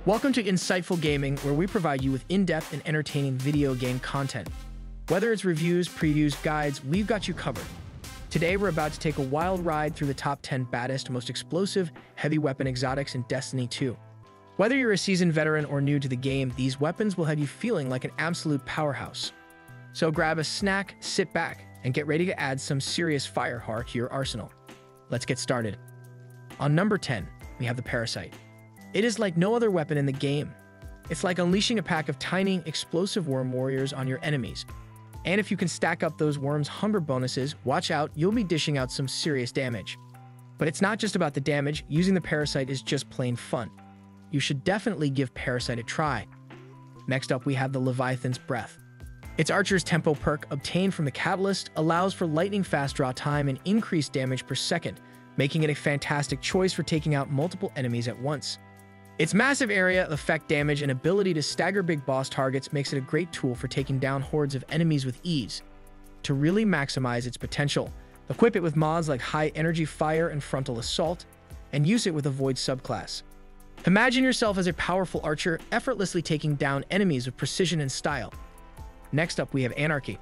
Welcome to Insightful Gaming, where we provide you with in-depth and entertaining video game content. Whether it's reviews, previews, guides, we've got you covered. Today, we're about to take a wild ride through the top 10 baddest, most explosive, heavy weapon exotics in Destiny 2. Whether you're a seasoned veteran or new to the game, these weapons will have you feeling like an absolute powerhouse. So grab a snack, sit back, and get ready to add some serious firepower to your arsenal. Let's get started. On number 10, we have the Parasite. It is like no other weapon in the game. It's like unleashing a pack of tiny, explosive worm warriors on your enemies. And if you can stack up those worms' hunger bonuses, watch out, you'll be dishing out some serious damage. But it's not just about the damage, using the Parasite is just plain fun. You should definitely give Parasite a try. Next up, we have the Leviathan's Breath. Its Archer's Tempo perk, obtained from the Catalyst, allows for lightning-fast draw time and increased damage per second, making it a fantastic choice for taking out multiple enemies at once. Its massive area, effect damage, and ability to stagger big boss targets makes it a great tool for taking down hordes of enemies with ease. To really maximize its potential, equip it with mods like High Energy Fire and Frontal Assault, and use it with a Void subclass. Imagine yourself as a powerful archer, effortlessly taking down enemies with precision and style. Next up, we have Anarchy.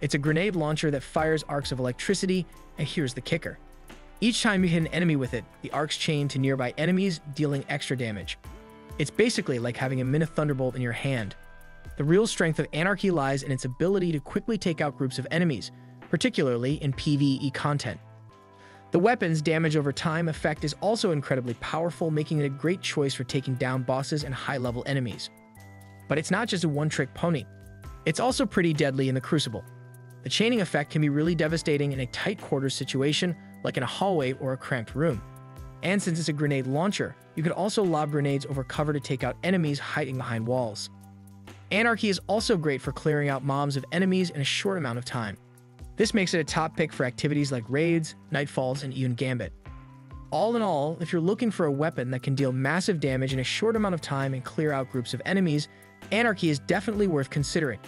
It's a grenade launcher that fires arcs of electricity, and here's the kicker. Each time you hit an enemy with it, the arcs chain to nearby enemies, dealing extra damage. It's basically like having a mini thunderbolt in your hand. The real strength of Anarchy lies in its ability to quickly take out groups of enemies, particularly in PvE content. The weapon's damage over time effect is also incredibly powerful, making it a great choice for taking down bosses and high-level enemies. But it's not just a one-trick pony. It's also pretty deadly in the Crucible. The chaining effect can be really devastating in a tight quarters situation, like in a hallway or a cramped room. And since it's a grenade launcher, you could also lob grenades over cover to take out enemies hiding behind walls. Anarchy is also great for clearing out mobs of enemies in a short amount of time. This makes it a top pick for activities like raids, nightfalls, and even Gambit. All in all, if you're looking for a weapon that can deal massive damage in a short amount of time and clear out groups of enemies, Anarchy is definitely worth considering.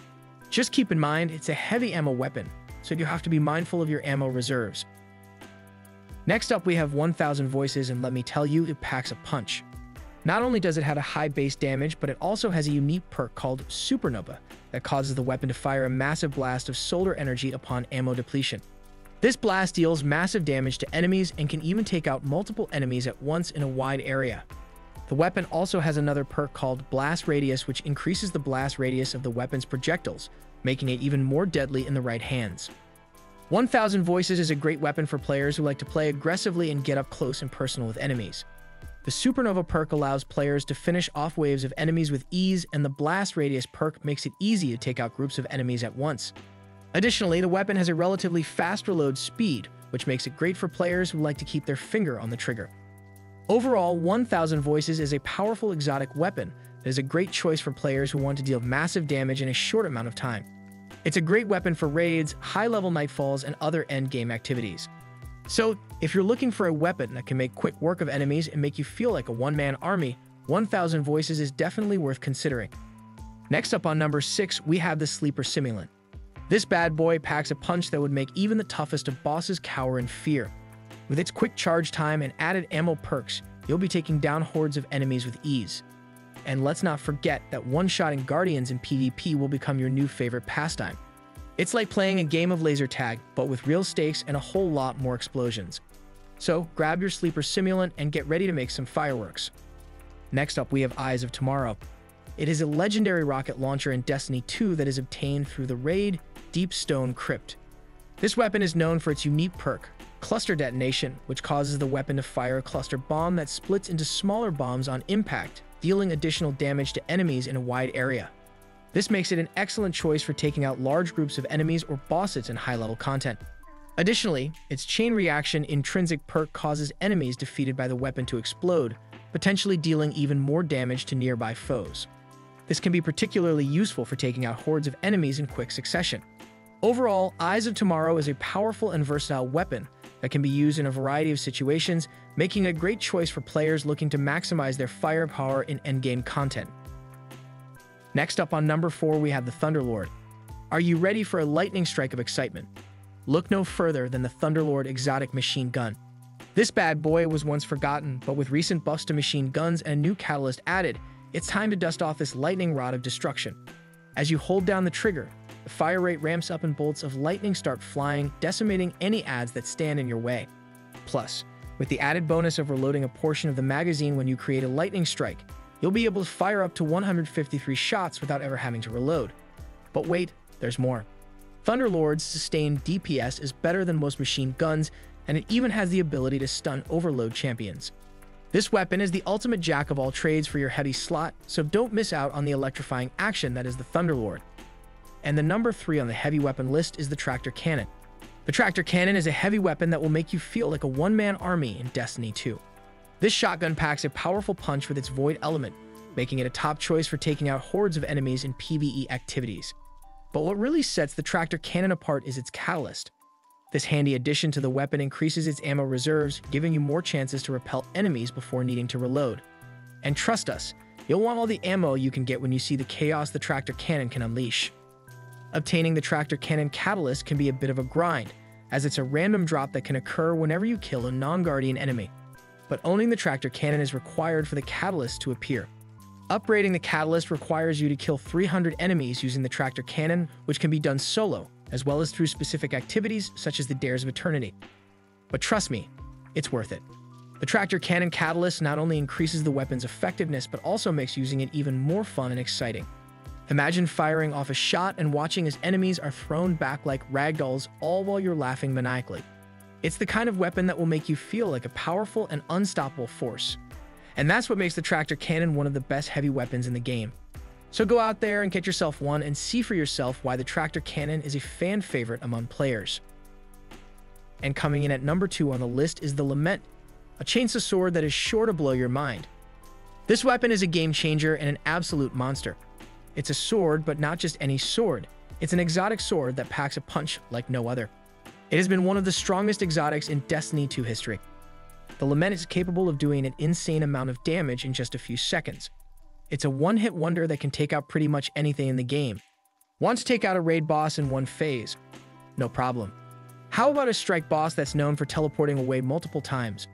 Just keep in mind, it's a heavy ammo weapon, so you have to be mindful of your ammo reserves. Next up, we have 1000 Voices, and let me tell you, it packs a punch. Not only does it have a high base damage, but it also has a unique perk called Supernova that causes the weapon to fire a massive blast of solar energy upon ammo depletion. This blast deals massive damage to enemies and can even take out multiple enemies at once in a wide area. The weapon also has another perk called Blast Radius, which increases the blast radius of the weapon's projectiles, making it even more deadly in the right hands. 1000 Voices is a great weapon for players who like to play aggressively and get up close and personal with enemies. The Supernova perk allows players to finish off waves of enemies with ease, and the Blast Radius perk makes it easy to take out groups of enemies at once. Additionally, the weapon has a relatively fast reload speed, which makes it great for players who like to keep their finger on the trigger. Overall, 1000 Voices is a powerful exotic weapon that is a great choice for players who want to deal massive damage in a short amount of time. It's a great weapon for raids, high-level nightfalls, and other endgame activities. So, if you're looking for a weapon that can make quick work of enemies and make you feel like a one-man army, 1000 Voices is definitely worth considering. Next up on number 6, we have the Sleeper Simulant. This bad boy packs a punch that would make even the toughest of bosses cower in fear. With its quick charge time and added ammo perks, you'll be taking down hordes of enemies with ease. And let's not forget that one-shotting Guardians in PvP will become your new favorite pastime. It's like playing a game of laser tag, but with real stakes and a whole lot more explosions. So grab your Sleeper Simulant and get ready to make some fireworks. Next up, we have Eyes of Tomorrow. It is a legendary rocket launcher in Destiny 2 that is obtained through the raid Deep Stone Crypt. This weapon is known for its unique perk, Cluster Detonation, which causes the weapon to fire a cluster bomb that splits into smaller bombs on impact, dealing additional damage to enemies in a wide area. This makes it an excellent choice for taking out large groups of enemies or bosses in high-level content. Additionally, its Chain Reaction intrinsic perk causes enemies defeated by the weapon to explode, potentially dealing even more damage to nearby foes. This can be particularly useful for taking out hordes of enemies in quick succession. Overall, Eyes of Tomorrow is a powerful and versatile weapon that can be used in a variety of situations, making it a great choice for players looking to maximize their firepower in endgame content. Next up on number 4, we have the Thunderlord. Are you ready for a lightning strike of excitement? Look no further than the Thunderlord exotic machine gun. This bad boy was once forgotten, but with recent buffs to machine guns and a new catalyst added, it's time to dust off this lightning rod of destruction. As you hold down the trigger, the fire rate ramps up and bolts of lightning start flying, decimating any adds that stand in your way. Plus, with the added bonus of reloading a portion of the magazine when you create a lightning strike, you'll be able to fire up to 153 shots without ever having to reload. But wait, there's more. Thunderlord's sustained DPS is better than most machine guns, and it even has the ability to stun overload champions. This weapon is the ultimate jack of all trades for your heavy slot, so don't miss out on the electrifying action that is the Thunderlord. And the number 3 on the heavy weapon list is the Tractor Cannon. The Tractor Cannon is a heavy weapon that will make you feel like a one-man army in Destiny 2. This shotgun packs a powerful punch with its void element, making it a top choice for taking out hordes of enemies in PvE activities. But what really sets the Tractor Cannon apart is its catalyst. This handy addition to the weapon increases its ammo reserves, giving you more chances to repel enemies before needing to reload. And trust us, you'll want all the ammo you can get when you see the chaos the Tractor Cannon can unleash. Obtaining the Tractor Cannon catalyst can be a bit of a grind, as it's a random drop that can occur whenever you kill a non-guardian enemy. But owning the Tractor Cannon is required for the catalyst to appear. Upgrading the catalyst requires you to kill 300 enemies using the Tractor Cannon, which can be done solo, as well as through specific activities such as the Dares of Eternity. But trust me, it's worth it. The Tractor Cannon catalyst not only increases the weapon's effectiveness, but also makes using it even more fun and exciting. Imagine firing off a shot and watching as enemies are thrown back like ragdolls, all while you're laughing maniacally. It's the kind of weapon that will make you feel like a powerful and unstoppable force. And that's what makes the Tractor Cannon one of the best heavy weapons in the game. So go out there and get yourself one and see for yourself why the Tractor Cannon is a fan favorite among players. And coming in at number 2 on the list is the LAMENT, a chainsaw sword that is sure to blow your mind. This weapon is a game changer and an absolute monster. It's a sword, but not just any sword. It's an exotic sword that packs a punch like no other. It has been one of the strongest exotics in Destiny 2 history. The LAMENT is capable of doing an insane amount of damage in just a few seconds. It's a one-hit wonder that can take out pretty much anything in the game. Want to take out a raid boss in one phase? No problem. How about a strike boss that's known for teleporting away multiple times?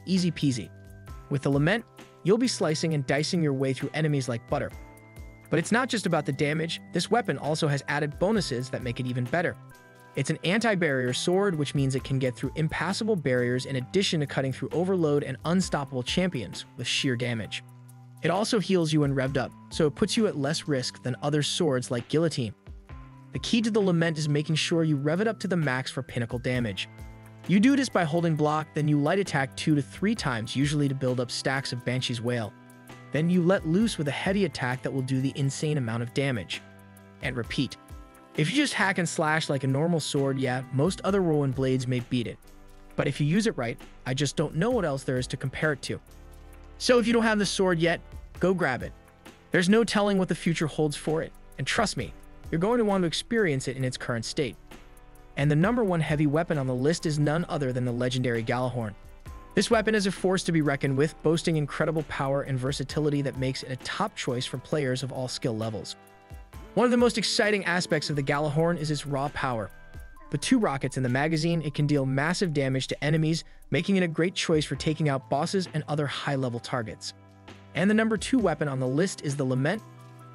Easy peasy. With the LAMENT, you'll be slicing and dicing your way through enemies like butter. But it's not just about the damage, this weapon also has added bonuses that make it even better. It's an anti-barrier sword, which means it can get through impassable barriers in addition to cutting through overload and unstoppable champions with sheer damage. It also heals you when revved up, so it puts you at less risk than other swords like Guillotine. The key to the LAMENT is making sure you rev it up to the max for pinnacle damage. You do this by holding block, then you light attack 2 to 3 times, usually to build up stacks of Banshee's Wail. Then you let loose with a heavy attack that will do the insane amount of damage. And repeat. If you just hack and slash like a normal sword, yeah, most other whirlwind blades may beat it. But if you use it right, I just don't know what else there is to compare it to. So if you don't have the sword yet, go grab it. There's no telling what the future holds for it, and trust me, you're going to want to experience it in its current state. And the number 1 heavy weapon on the list is none other than the legendary GJALLARHORN. This weapon is a force to be reckoned with, boasting incredible power and versatility that makes it a top choice for players of all skill levels. One of the most exciting aspects of the GJALLARHORN is its raw power. With 2 rockets in the magazine, it can deal massive damage to enemies, making it a great choice for taking out bosses and other high-level targets. And the number 2 weapon on the list is the LAMENT.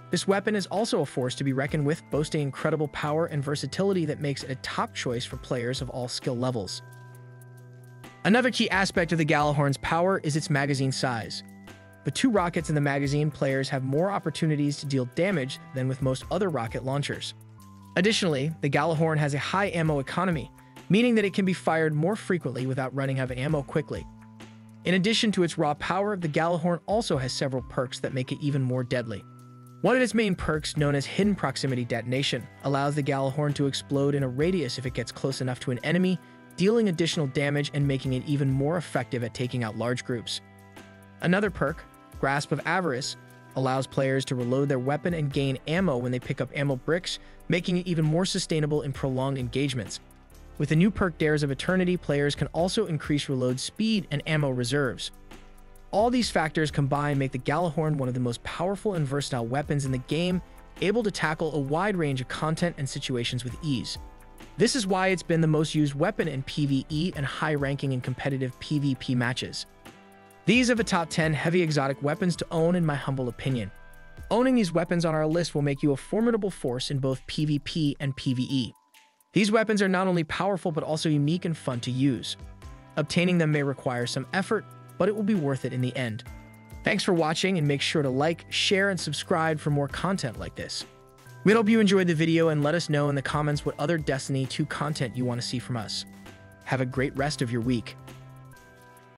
This weapon is also a force to be reckoned with, boasting incredible power and versatility that makes it a top choice for players of all skill levels. Another key aspect of the GJALLARHORN's power is its magazine size. With 2 rockets in the magazine, players have more opportunities to deal damage than with most other rocket launchers. Additionally, the GJALLARHORN has a high ammo economy, meaning that it can be fired more frequently without running out of ammo quickly. In addition to its raw power, the GJALLARHORN also has several perks that make it even more deadly. One of its main perks, known as Hidden Proximity Detonation, allows the GJALLARHORN to explode in a radius if it gets close enough to an enemy, dealing additional damage and making it even more effective at taking out large groups. Another perk, Grasp of Avarice, allows players to reload their weapon and gain ammo when they pick up ammo bricks, making it even more sustainable in prolonged engagements. With the new perk Dares of Eternity, players can also increase reload speed and ammo reserves. All these factors combined make the GJALLARHORN one of the most powerful and versatile weapons in the game, able to tackle a wide range of content and situations with ease. This is why it's been the most used weapon in PvE and high ranking in competitive PvP matches. These are the top 10 heavy exotic weapons to own in my humble opinion. Owning these weapons on our list will make you a formidable force in both PvP and PvE. These weapons are not only powerful but also unique and fun to use. Obtaining them may require some effort, but it will be worth it in the end. Thanks for watching, and make sure to like, share, and subscribe for more content like this. We hope you enjoyed the video, and let us know in the comments what other Destiny 2 content you want to see from us. Have a great rest of your week.